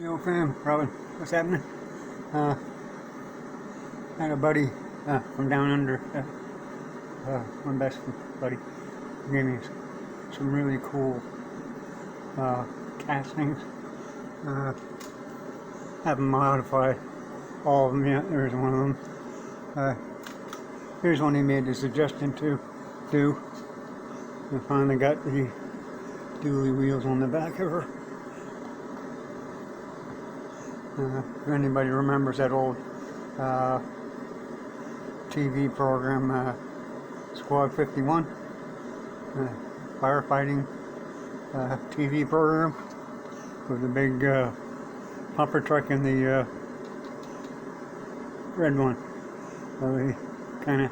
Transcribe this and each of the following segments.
Yo fam, Robin, what's happening? Had a buddy from down under, my best buddy, gave me some really cool castings. Haven't modified all of them yet. There's one of them. Here's one he made the suggestion to do. I finally got the dually wheels on the back of her. If anybody remembers that old TV program, Squad 51, firefighting TV program with the big pumper truck and the red one, the kind of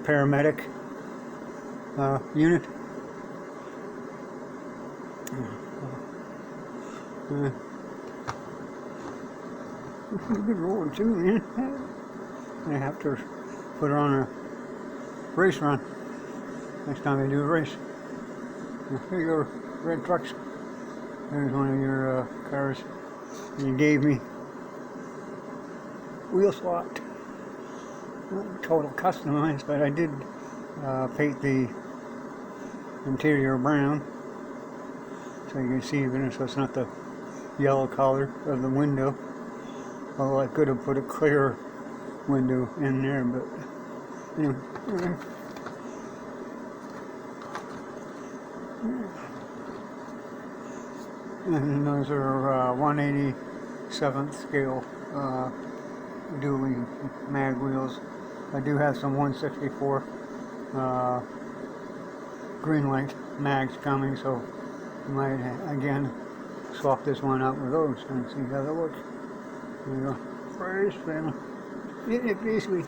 paramedic unit. Good roller too, man. I have to put her on a race run next time I do a race. Here you go, Red Trucks. There's one of your cars you gave me. Wheel swapped. Not total customized, but I did paint the interior brown so you can see even so it's not the yellow color of the window. Although I could have put a clear window in there, but anyway. And those are 1/87th scale dually mag wheels. I do have some 1/64 green light mags coming, so I might again swap this one out with those and see how that works. There you go. Praise family. Get it, please, sweet.